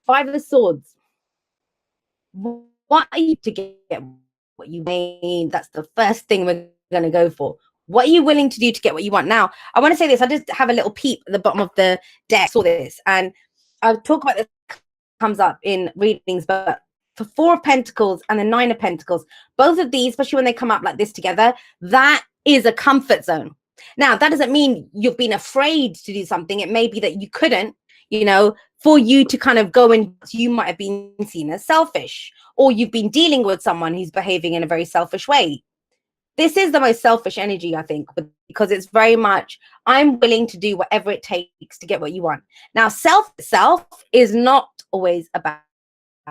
Five of Swords. What are you to get what you mean? That's the first thing we're going to go for. What are you willing to do to get what you want? Now, I want to say this. I just have a little peep at the bottom of the deck. Saw this, and I'll talk about this. Comes up in readings, but for Four of Pentacles and the Nine of Pentacles, both of these, especially when they come up like this together, that is a comfort zone. Now, that doesn't mean you've been afraid to do something. It may be that you couldn't, for you to kind of go, and you might have been seen as selfish, or you've been dealing with someone who's behaving in a very selfish way. This is the most selfish energy, I think, because it's very much, I'm willing to do whatever it takes to get what you want. Now, self itself is not always about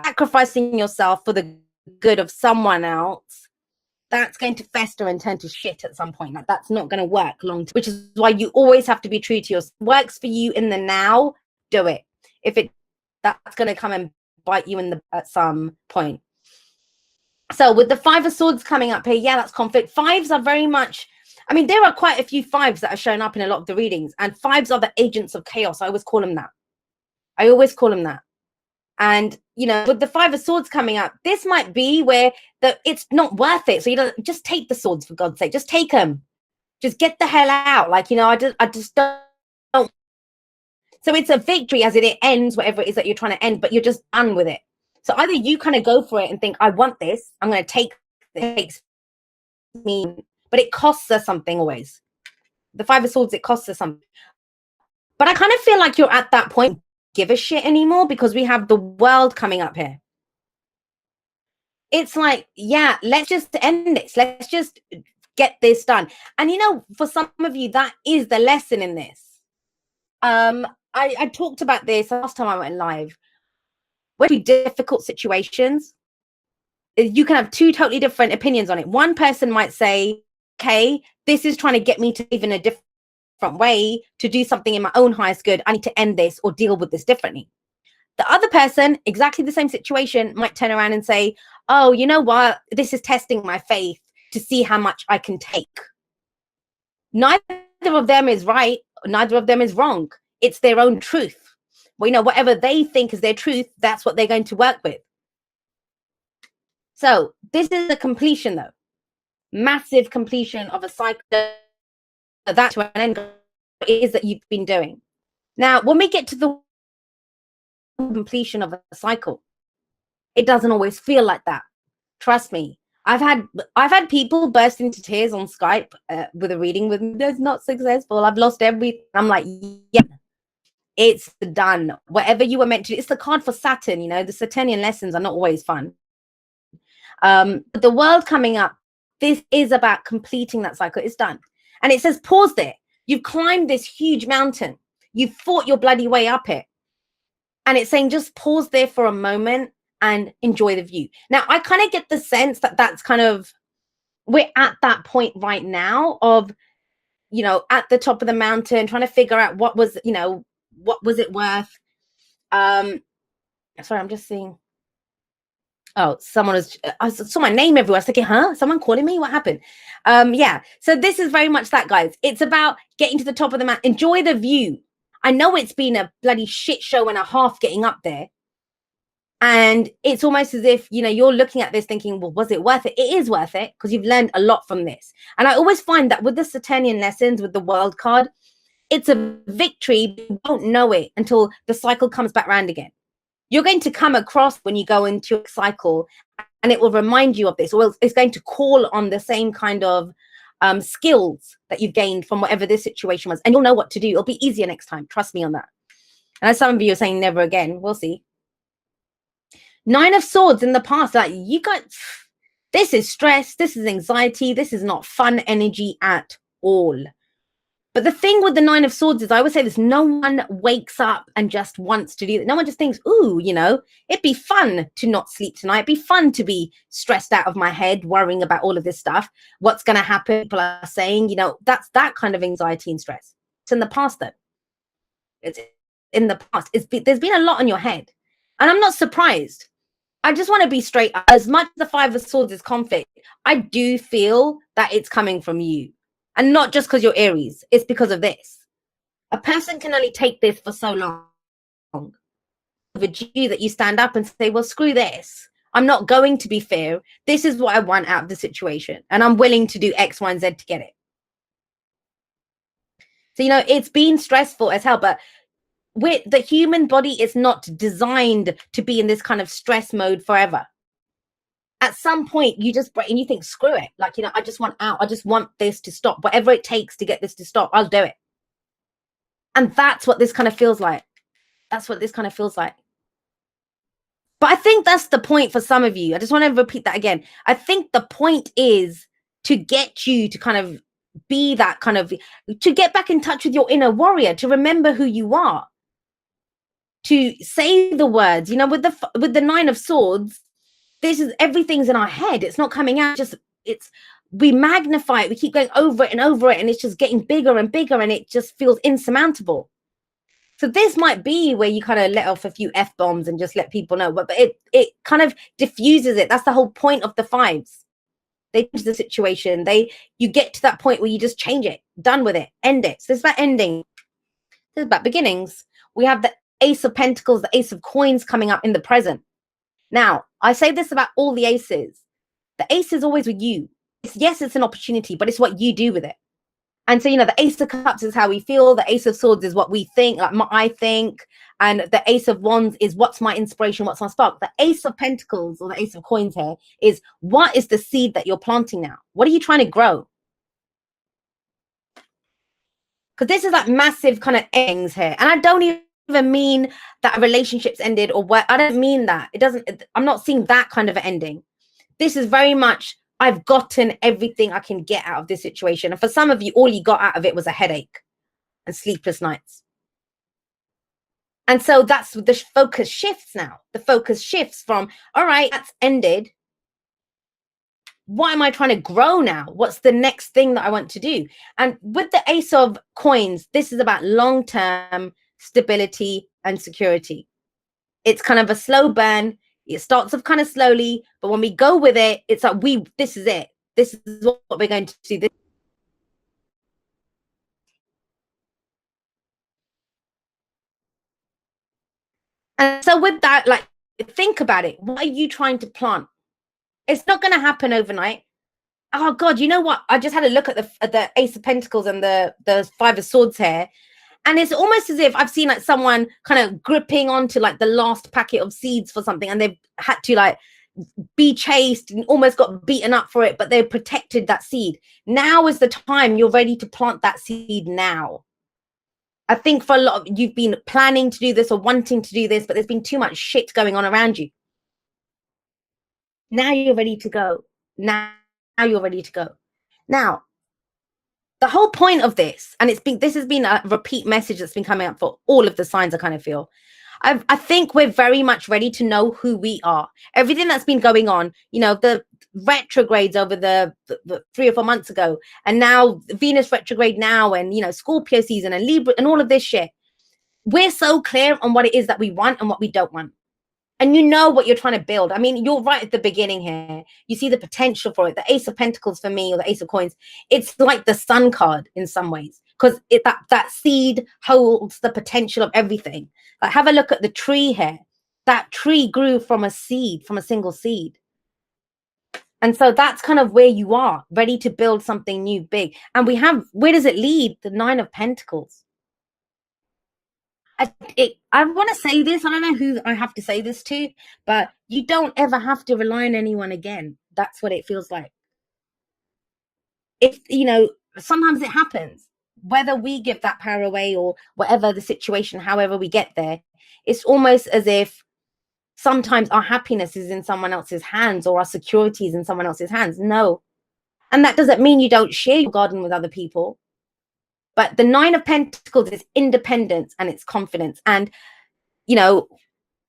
sacrificing yourself for the good of someone else. That's going to fester and turn to shit at some point. Like, that's not going to work long term, which is why you always have to be true to yourself. Works for you in the now, do it. If that's going to come and bite you at some point. So with the Five of Swords coming up here, yeah, that's conflict. Fives are very much, I mean, there are quite a few fives that are shown up in a lot of the readings, and fives are the agents of chaos. I always call them that. And, with the Five of Swords coming up, this might be where it's not worth it. So you don't just take the swords, for God's sake. Just take them. Just get the hell out. Like, I just don't. So it's a victory as it ends, whatever it is that you're trying to end, but you're just done with it. So either you kind of go for it and think, I want this. I'm going to take it. But it costs us something always. The Five of Swords, it costs us something. But I kind of feel like you're at that point, give a shit anymore, because we have the World coming up here. It's like, yeah, let's just end this. Let's just get this done. And for some of you, that is the lesson in this. I talked about this last time I went live. When difficult situations, you can have two totally different opinions on it. One person might say, okay, this is trying to get me to live in a different way, to do something in my own highest good. I need to end this or deal with this differently. The other person, exactly the same situation, might turn around and say, oh, you know what? This is testing my faith to see how much I can take. Neither of them is right. Neither of them is wrong. It's their own truth. Well, whatever they think is their truth, that's what they're going to work with. So this is a completion, though. Massive completion of a cycle. That to an end is that you've been doing. Now, when we get to the completion of a cycle, it doesn't always feel like that. Trust me. I've had people burst into tears on Skype with a reading with me. That's not successful. I've lost everything. I'm like, yeah. It's done. Whatever you were meant to do. It's the card for Saturn, the Saturnian lessons are not always fun. But the World coming up, this is about completing that cycle. It's done. And it says, pause there. You've climbed this huge mountain. You've fought your bloody way up it. And it's saying, just pause there for a moment and enjoy the view. Now, I kind of get the sense that that's kind of, we're at that point right now of, at the top of the mountain, trying to figure out what was it worth? Sorry, I'm just seeing. Oh, I saw my name everywhere. I was thinking, huh? Someone calling me? What happened? Yeah. So this is very much that, guys. It's about getting to the top of the mountain. Enjoy the view. I know it's been a bloody shit show and a half getting up there. And it's almost as if, you're looking at this thinking, well, was it worth it? It is worth it because you've learned a lot from this. And I always find that with the Saturnian lessons, with the World card, it's a victory, but you don't know it until the cycle comes back around again. You're going to come across when you go into a cycle, and it will remind you of this, or it's going to call on the same kind of skills that you've gained from whatever this situation was, and you'll know what to do. It'll be easier next time. Trust me on that. And as some of you are saying, never again. We'll see. Nine of Swords in the past, like this is stress, this is anxiety, this is not fun energy at all. But the thing with the Nine of Swords is, I always say this, no one wakes up and just wants to do that. No one just thinks, ooh, it'd be fun to not sleep tonight. It'd be fun to be stressed out of my head, worrying about all of this stuff. What's going to happen? People are saying, that's that kind of anxiety and stress. It's in the past, though. It's in the past. There's been a lot on your head. And I'm not surprised. I just want to be straight up. As much as the Five of Swords is conflict, I do feel that it's coming from you. And not just because you're Aries. It's because of this. A person can only take this for so long. overdue that you stand up and say, well, screw this. I'm not going to be fair. This is what I want out of the situation. And I'm willing to do X, Y, and Z to get it. So, it's been stressful as hell, but the human body is not designed to be in this kind of stress mode forever. At some point, you just break and you think, screw it. Like, I just want out. I just want this to stop. Whatever it takes to get this to stop, I'll do it. And that's what this kind of feels like. That's what this kind of feels like. But I think that's the point for some of you. I just want to repeat that again. I think the point is to get you to kind of be that kind of, to get back in touch with your inner warrior, to remember who you are, to say the words, with the Nine of Swords, this is, everything's in our head. It's not coming out. We magnify it. We keep going over it and over it. And it's just getting bigger and bigger. And it just feels insurmountable. So this might be where you kind of let off a few F-bombs and just let people know, but it kind of diffuses it. That's the whole point of the fives. They change the situation. You get to that point where you just change it, done with it, end it. So it's about ending. This is about beginnings. We have the Ace of Pentacles, the Ace of Coins coming up in the present. Now, I say this about all the aces. The ace is always with you. Yes, it's an opportunity, but it's what you do with it. And so, the Ace of Cups is how we feel. The Ace of Swords is what we think, like I think. And the Ace of Wands is what's my inspiration, what's my spark. The Ace of Pentacles, or the Ace of Coins here, is what is the seed that you're planting now? What are you trying to grow? Because this is like massive kind of endings here. And I don't even mean that a relationship's ended or what. I don't mean that. I'm not seeing that kind of ending. This is very much, I've gotten everything I can get out of this situation. And for some of you, all you got out of it was a headache and sleepless nights. And so that's the focus shifts now. The focus shifts from, all right, that's ended. What am I trying to grow now? What's the next thing that I want to do? And with the Ace of Coins, this is about long-term stability and security. It's kind of a slow burn. It starts off kind of slowly, but when we go with it, it's like this is it. This is what we're going to do. And so with that, like, think about it. What are you trying to plant? It's not going to happen overnight. Oh God, you know what? I just had a look at the Ace of Pentacles and the Five of Swords here. And it's almost as if I've seen like someone kind of gripping onto like the last packet of seeds for something, and they've had to like be chased and almost got beaten up for it, but they protected that seed. Now is the time you're ready to plant that seed now. I think for a lot of you've been planning to do this or wanting to do this, but there's been too much shit going on around you. Now you're ready to go. Now you're ready to go. Now, the whole point of this, and this has been a repeat message that's been coming up for all of the signs, I kind of feel. I think we're very much ready to know who we are. Everything that's been going on, the retrogrades over the 3 or 4 months ago, and now Venus retrograde now, and Scorpio season and Libra and all of this shit. We're so clear on what it is that we want and what we don't want. And you know what you're trying to build. I mean, you're right at the beginning here. You see the potential for it. The Ace of Pentacles for me, or the Ace of Coins, it's like the Sun card in some ways, because that seed holds the potential of everything. Like, have a look at the tree here. That tree grew from a seed, from a single seed. And so that's kind of where you are, ready to build something new, big. And where does it lead? The Nine of Pentacles. I want to say this. I don't know who I have to say this to, but you don't ever have to rely on anyone again. That's what it feels like. If, sometimes it happens, whether we give that power away or whatever the situation, however we get there, it's almost as if sometimes our happiness is in someone else's hands or our security is in someone else's hands. No. And that doesn't mean you don't share your garden with other people. But the Nine of Pentacles is independence and it's confidence. And,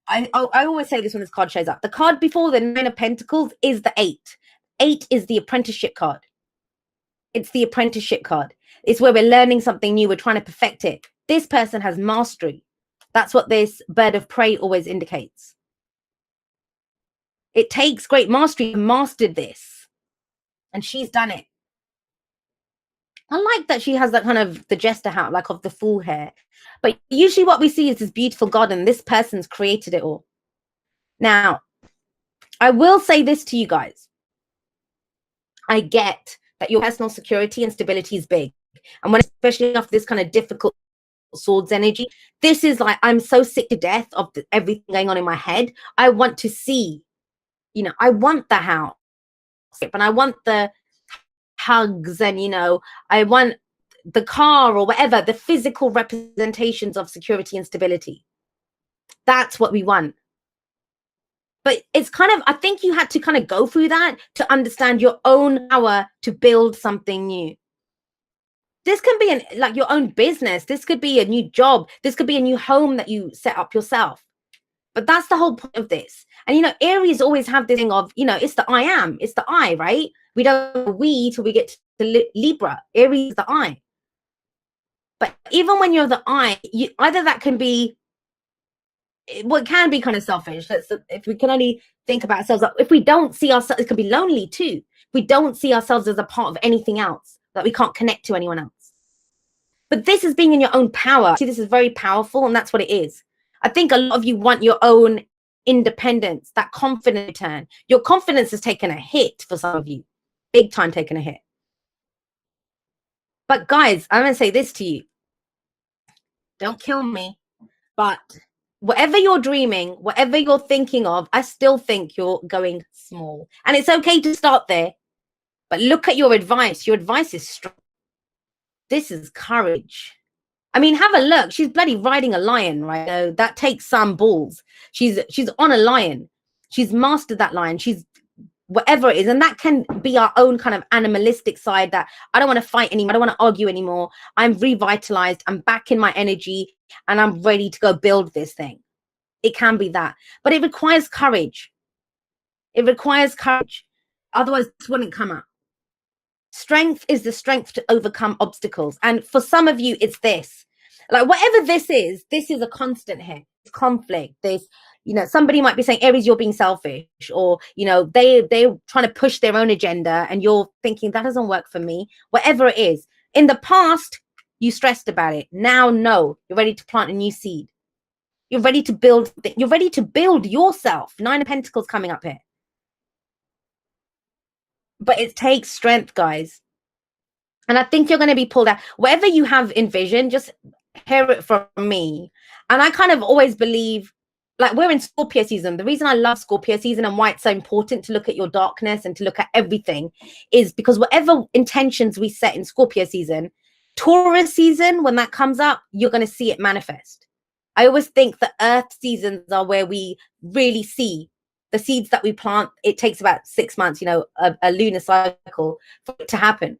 I always say this when this card shows up. The card before the Nine of Pentacles is the 8. 8 is the apprenticeship card. It's the apprenticeship card. It's where we're learning something new. We're trying to perfect it. This person has mastery. That's what this bird of prey always indicates. It takes great mastery to master this. And she's done it. I like that she has that kind of the jester hat, like of the full hair. But usually what we see is this beautiful garden. This person's created it all. Now, I will say this to you guys. I get that your personal security and stability is big. And when, especially after this kind of difficult swords energy, this is like, I'm so sick to death of everything going on in my head. I want to see, I want the house and I want the hugs and, I want the car or whatever, the physical representations of security and stability. That's what we want. But it's kind of, I think you had to kind of go through that to understand your own power to build something new. This can be like your own business. This could be a new job. This could be a new home that you set up yourself. But that's the whole point of this. And, Aries always have this thing of, it's the I am. It's the I, right? We don't we till we get to Libra. Aries is the I. But even when you're the I, either that can be, well, it can be kind of selfish. If we can only think about ourselves, if we don't see ourselves, it can be lonely too. We don't see ourselves as a part of anything else, that we can't connect to anyone else. But this is being in your own power. See, this is very powerful, and that's what it is. I think a lot of you want your own independence, that confidence return. Your confidence has taken a hit for some of you, big time taken a hit. But guys, I'm going to say this to you. Don't kill me, but whatever you're dreaming, whatever you're thinking of, I still think you're going small. And it's okay to start there. But look at your advice. Your advice is strong. This is courage. I mean, have a look. She's bloody riding a lion, right? So that takes some balls. She's on a lion. She's mastered that lion. She's whatever it is. And that can be our own kind of animalistic side, that I don't want to fight anymore. I don't want to argue anymore. I'm revitalized. I'm back in my energy and I'm ready to go build this thing. It can be that. But it requires courage. It requires courage. Otherwise, this wouldn't come up. Strength is the strength to overcome obstacles. And for some of you, it's this. Like whatever this is a constant here. It's conflict. There's, somebody might be saying, Aries, you're being selfish, or, they're trying to push their own agenda and you're thinking that doesn't work for me. Whatever it is. In the past, you stressed about it. Now, no, you're ready to plant a new seed. You're ready to build. You're ready to build yourself. 9 of Pentacles coming up here. But it takes strength, guys. And I think you're going to be pulled out. Whatever you have envisioned, just hear it from me. And I kind of always believe, like, we're in Scorpio season. The reason I love Scorpio season and why it's so important to look at your darkness and to look at everything is because whatever intentions we set in Scorpio season, Taurus season, when that comes up, you're going to see it manifest. I always think the Earth seasons are where we really see the seeds that we plant. It takes about 6 months, a lunar cycle for it to happen.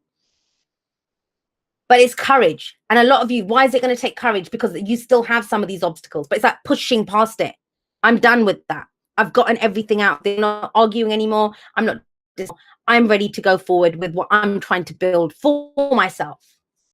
But it's courage. And a lot of you, why is it going to take courage? Because you still have some of these obstacles, but it's like pushing past it. I'm done with that. I've gotten everything out. They're not arguing anymore. I'm ready to go forward with what I'm trying to build for myself.